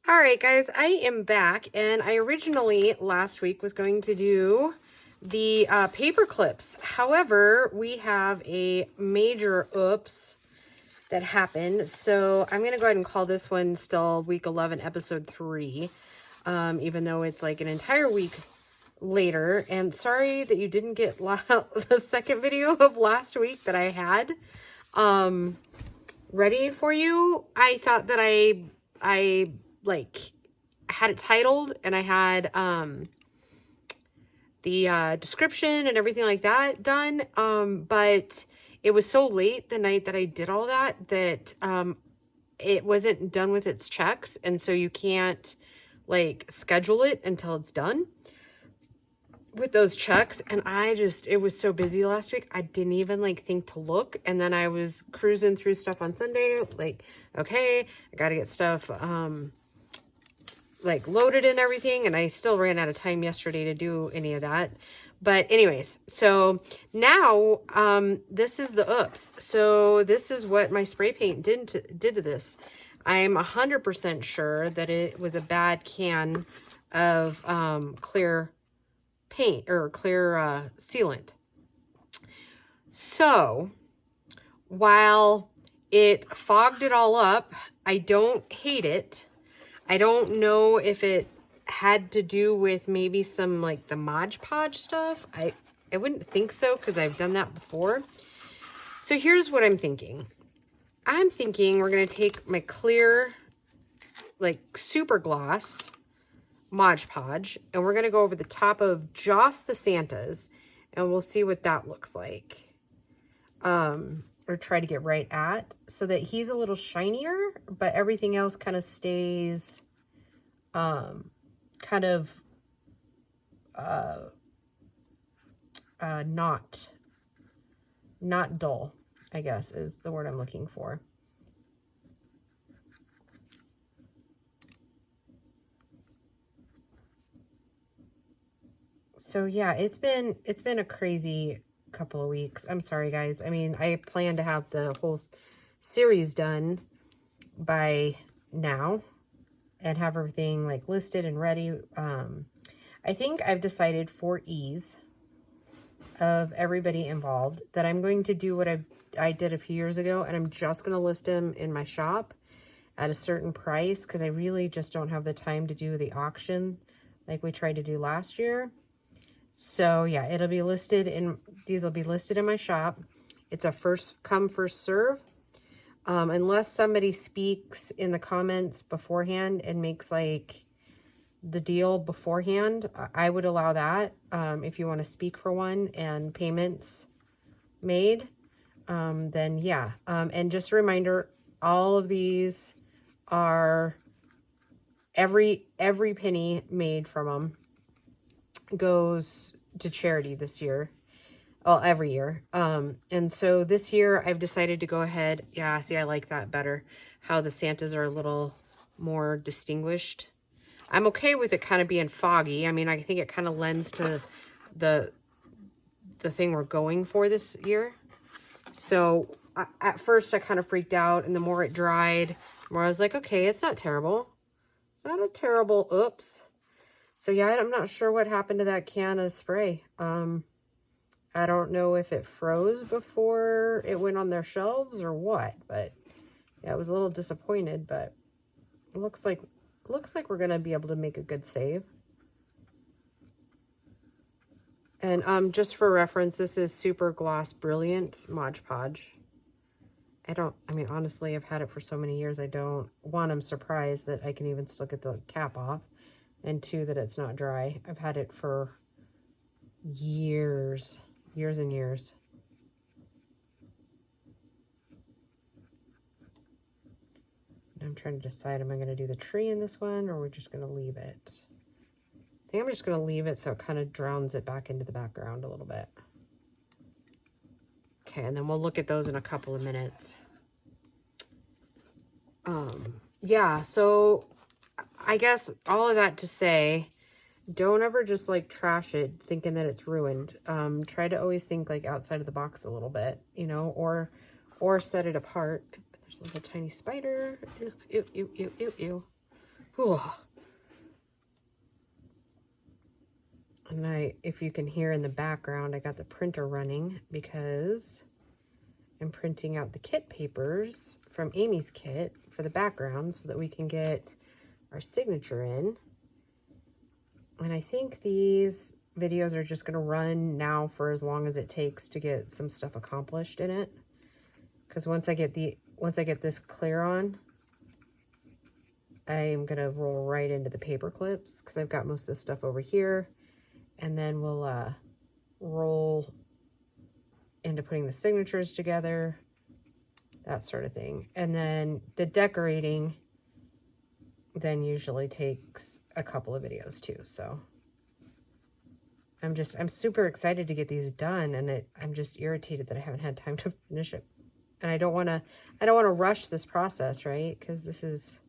All right, guys, I am back, and I originally last week was going to do the paper clips. However, we have a major oops that happened, so I'm going to go ahead and call this one still week 11, episode 3, even though it's like an entire week later. And sorry that you didn't get the second video of last week that I had ready for you. I thought that I like had it titled, and I had the description and everything like that done, but it was so late the night that I did all that it wasn't done with its checks, and so you can't like schedule it until it's done with those checks. And it was so busy last week, I didn't even like think to look. And then I was cruising through stuff on Sunday, like, okay, I gotta get stuff like loaded and everything, and I still ran out of time yesterday to do any of that. But anyways, so now this is the oops. So this is what my spray paint did to this. I'm 100% sure that it was a bad can of clear paint or clear sealant. So while it fogged it all up, I don't hate it. I don't know if it had to do with maybe some like the Mod Podge stuff. I wouldn't think so, because I've done that before. So here's what I'm thinking. I'm thinking we're going to take my clear, like super gloss Mod Podge, and we're going to go over the top of just the Santas, and we'll see what that looks like. Or try to get right at, so that he's a little shinier, but everything else kind of stays kind of not dull, I guess is the word I'm looking for. So yeah, it's been a crazy couple of weeks. I'm sorry, guys. I mean, I plan to have the whole series done by now and have everything like listed and ready. I think I've decided, for ease of everybody involved, that I'm going to do what I did a few years ago, and I'm just going to list them in my shop at a certain price, because I really just don't have the time to do the auction like we tried to do last year. So yeah, it'll be listed in, these will be listed in my shop. It's a first come, first serve. Unless somebody speaks in the comments beforehand and makes like the deal beforehand, I would allow that. If you want to speak for one and payments made, then yeah. And just a reminder, all of these are, every penny made from them goes to charity this year. Well, every year. And so this year I've decided to go ahead. Yeah, see, I like that better. How the Santas are a little more distinguished. I'm okay with it kind of being foggy. I mean, I think it kind of lends to the thing we're going for this year. So at first I kind of freaked out, and the more it dried, the more I was like, okay, it's not terrible. It's not a terrible oops. So yeah, I'm not sure what happened to that can of spray. I don't know if it froze before it went on their shelves or what, but yeah, I was a little disappointed, but it looks like we're gonna be able to make a good save. And just for reference, this is Super Gloss Brilliant Mod Podge. I mean, honestly, I've had it for so many years. I don't, one, I'm surprised that I can even still get the cap off. And two, that it's not dry. I've had it for years and years. And I'm trying to decide, am I going to do the tree in this one, or we're just going to leave it? I think I'm just going to leave it so it kind of drowns it back into the background a little bit. Okay, and then we'll look at those in a couple of minutes. Yeah, so I guess all of that to say, don't ever just like trash it thinking that it's ruined. Try to always think like outside of the box a little bit, you know, or set it apart. There's a little tiny spider. Ew, ew, ew, ew, ew, ew. Whew. And if you can hear in the background, I got the printer running because I'm printing out the kit papers from Amy's kit for the background so that we can get our signature in. And I think these videos are just going to run now for as long as it takes to get some stuff accomplished in it. Because once I get this clear on, I'm going to roll right into the paper clips because I've got most of the stuff over here. And then we'll roll into putting the signatures together, that sort of thing. And then the decorating then usually takes a couple of videos too. So I'm super excited to get these done, and I'm just irritated that I haven't had time to finish it. And I don't want to rush this process, right? Because this is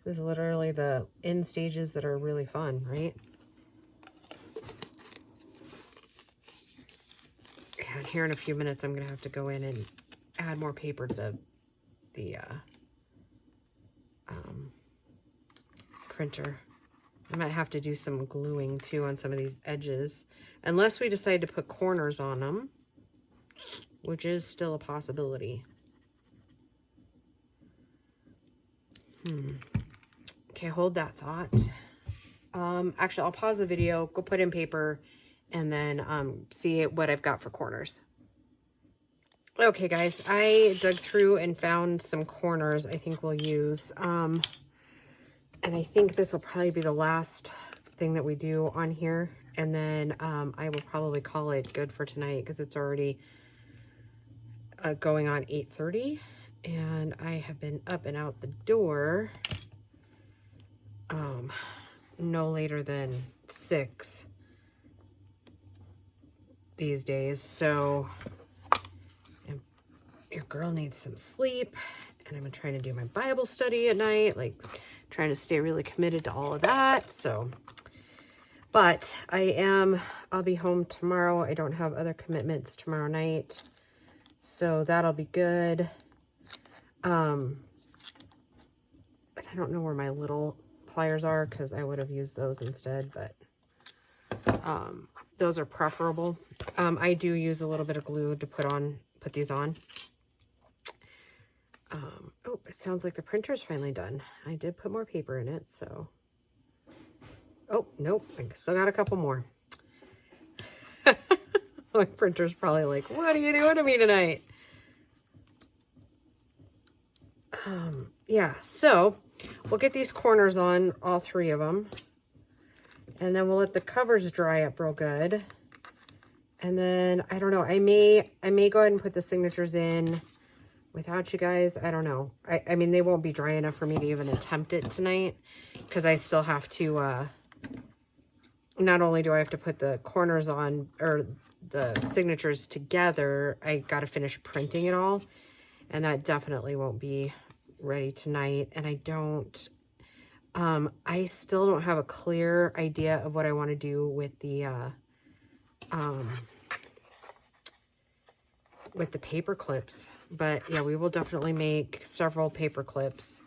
literally the end stages that are really fun, right? And here in a few minutes, I'm going to have to go in and add more paper to the printer. I might have to do some gluing too on some of these edges, unless we decide to put corners on them, which is still a possibility. Okay, hold that thought. Actually, I'll pause the video, go put in paper, and then see what I've got for corners. Okay, guys, I dug through and found some corners I think we'll use. And I think this will probably be the last thing that we do on here. And then I will probably call it good for tonight because it's already going on 8:30. And I have been up and out the door no later than 6 these days. So your girl needs some sleep, and I've been trying to do my Bible study at night, like trying to stay really committed to all of that. So, but I'll be home tomorrow. I don't have other commitments tomorrow night, so that'll be good. But I don't know where my little pliers are because I would have used those instead, but those are preferable. I do use a little bit of glue to put these on. Oh, it sounds like the printer's finally done. I did put more paper in it, so. Oh, nope, I still got a couple more. My printer's probably like, what are you doing to me tonight? Yeah, so we'll get these corners on, all 3 of them. And then we'll let the covers dry up real good. And then, I don't know, I may go ahead and put the signatures in without you guys. I don't know. I mean, they won't be dry enough for me to even attempt it tonight because I still have to, not only do I have to put the corners on, or the signatures together, I got to finish printing it all. And that definitely won't be ready tonight. And I still don't have a clear idea of what I want to do with the paper clips. But yeah, we will definitely make several paper clips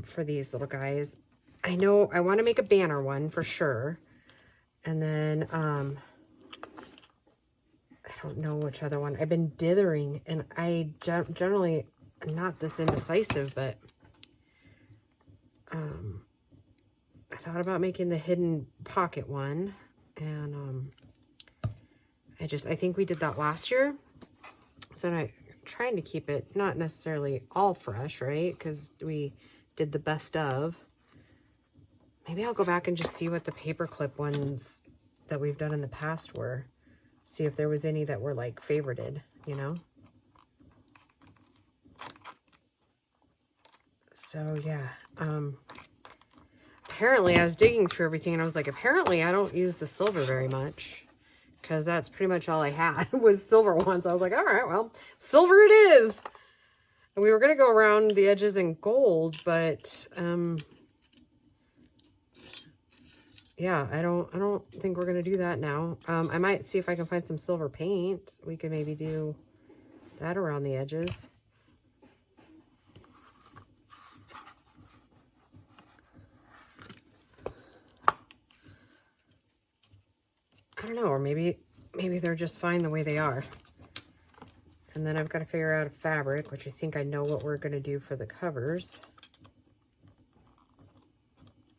for these little guys. I know I want to make a banner one for sure. And then I don't know which other one. I've been dithering, and I generally am not this indecisive, but I thought about making the hidden pocket one, and I think we did that last year. So I'm trying to keep it not necessarily all fresh, right? Because we did the best of. Maybe I'll go back and just see what the paperclip ones that we've done in the past were. See if there was any that were like favorited, you know? So yeah, apparently I was digging through everything and I was like, apparently I don't use the silver very much because that's pretty much all I had was silver ones. I was like, all right, well, silver it is. And we were going to go around the edges in gold, but yeah, I don't think we're going to do that now. I might see if I can find some silver paint. We could maybe do that around the edges. don't know, or maybe they're just fine the way they are. And then I've got to figure out a fabric, which I think I know what we're going to do for the covers.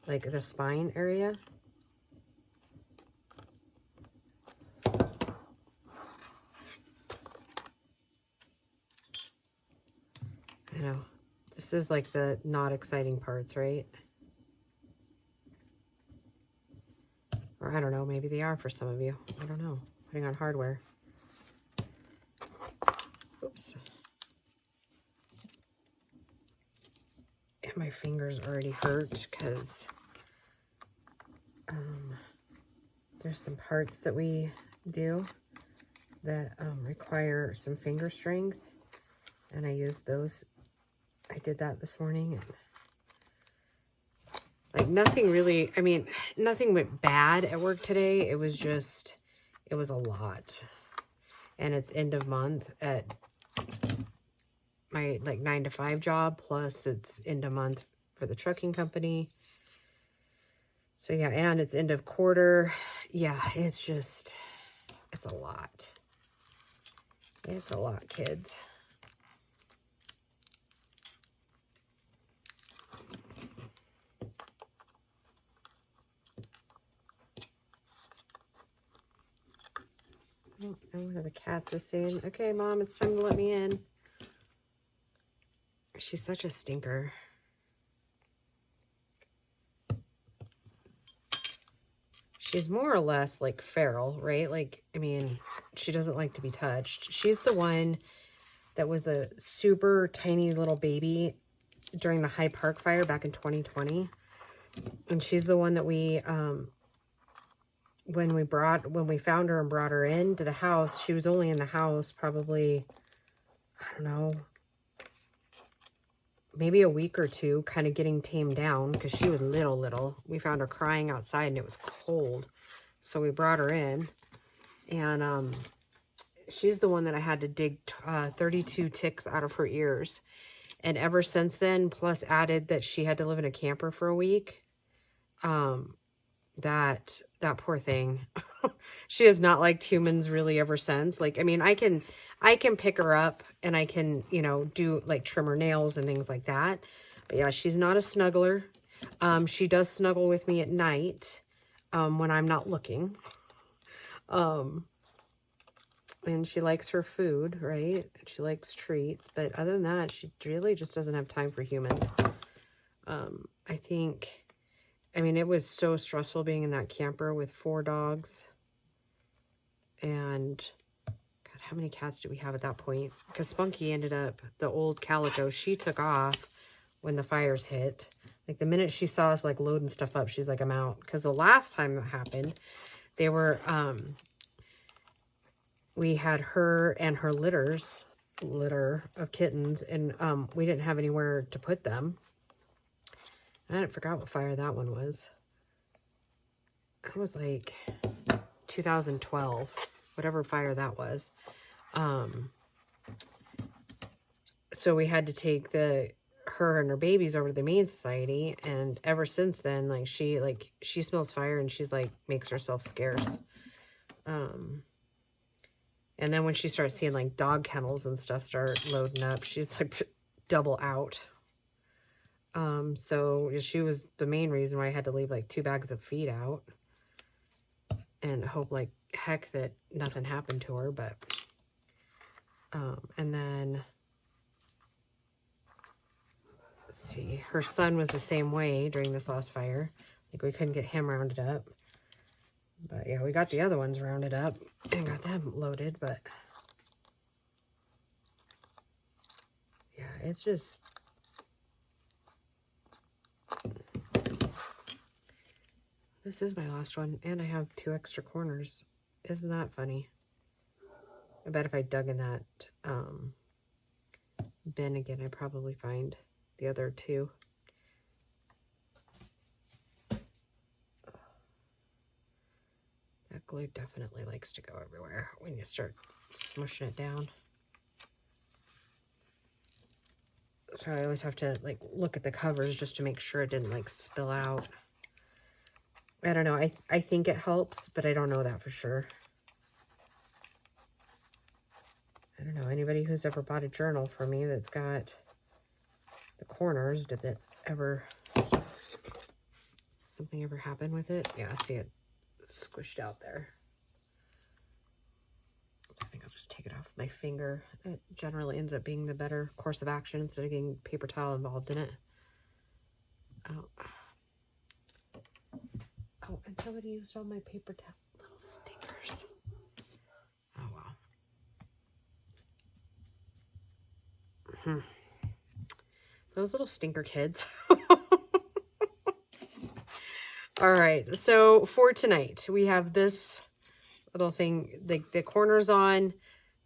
Like the spine area. I know. This is like the not exciting parts, right? Or I don't know, maybe they are for some of you. I don't know. Putting on hardware. Oops. And my fingers already hurt because there's some parts that we do that require some finger strength. And I used those. I did that this morning. And like nothing really, I mean, nothing went bad at work today. It was just, it was a lot. And it's end of month at my like 9 to 5 job. Plus it's end of month for the trucking company. So yeah, and it's end of quarter. Yeah, it's just, it's a lot. It's a lot, kids. Oh, and one of the cats is saying, okay, Mom, it's time to let me in. She's such a stinker. She's more or less like feral, right? Like, I mean, she doesn't like to be touched. She's the one that was a super tiny little baby during the Hyde Park fire back in 2020. And she's the one that we, when we found her and brought her into the house, she was only in the house probably, I don't know, maybe a week or two, kind of getting tamed down because she was little. We found her crying outside and it was cold. So we brought her in, and she's the one that I had to dig 32 ticks out of her ears. And ever since then, plus added that she had to live in a camper for a week, that poor thing, she has not liked humans really ever since. Like, I mean, I can pick her up and I can, you know, do like trim her nails and things like that. But yeah, she's not a snuggler. She does snuggle with me at night, when I'm not looking. And she likes her food, right? She likes treats, but other than that, she really just doesn't have time for humans. I think, I mean, it was so stressful being in that camper with 4 dogs. And God, how many cats do we have at that point? Because Spunky ended up, the old Calico, she took off when the fires hit. Like the minute she saw us like loading stuff up, she's like, I'm out. Because the last time it happened, they were, we had her and her litter of kittens, and we didn't have anywhere to put them. I forgot what fire that one was. It was like 2012, whatever fire that was. So we had to take her and her babies over to the Humane Society, and ever since then, like she smells fire and she's like makes herself scarce. And then when she starts seeing like dog kennels and stuff start loading up, she's like double out. So she was the main reason why I had to leave like 2 bags of feed out and hope like heck that nothing happened to her. But, and then let's see, her son was the same way during this last fire. Like we couldn't get him rounded up, but yeah, we got the other ones rounded up and got them loaded. But yeah, it's just, this is my last one, and I have 2 extra corners. Isn't that funny? I bet if I dug in that bin again, I'd probably find the other 2. That glue definitely likes to go everywhere when you start smushing it down. So I always have to like look at the covers just to make sure it didn't like spill out. I don't know. I think it helps, but I don't know that for sure. I don't know. Anybody who's ever bought a journal for me that's got the corners, did that ever, something ever happen with it? Yeah, see it squished out there. I think I'll just take it off my finger. It generally ends up being the better course of action instead of getting paper towel involved in it. Oh. Oh, and somebody used all my paper towel. Little stinkers. Oh, wow. Those little stinker kids. All right, so for tonight, we have this little thing, the corners on,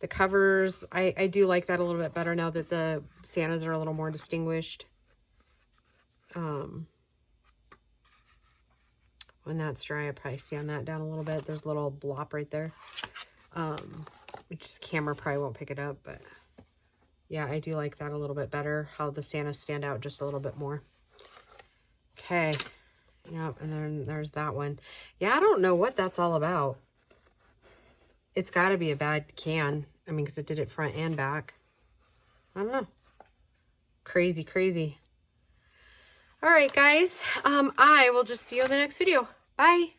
the covers. I do like that a little bit better now that the Santas are a little more distinguished. When that's dry, I probably sand that down a little bit. There's a little blop right there. Which camera probably won't pick it up, but yeah, I do like that a little bit better, how the Santas stand out just a little bit more. Okay. Yep, and then there's that one. Yeah, I don't know what that's all about. It's got to be a bad can. I mean, because it did it front and back. I don't know. Crazy, crazy. All right, guys. I will just see you in the next video. Bye.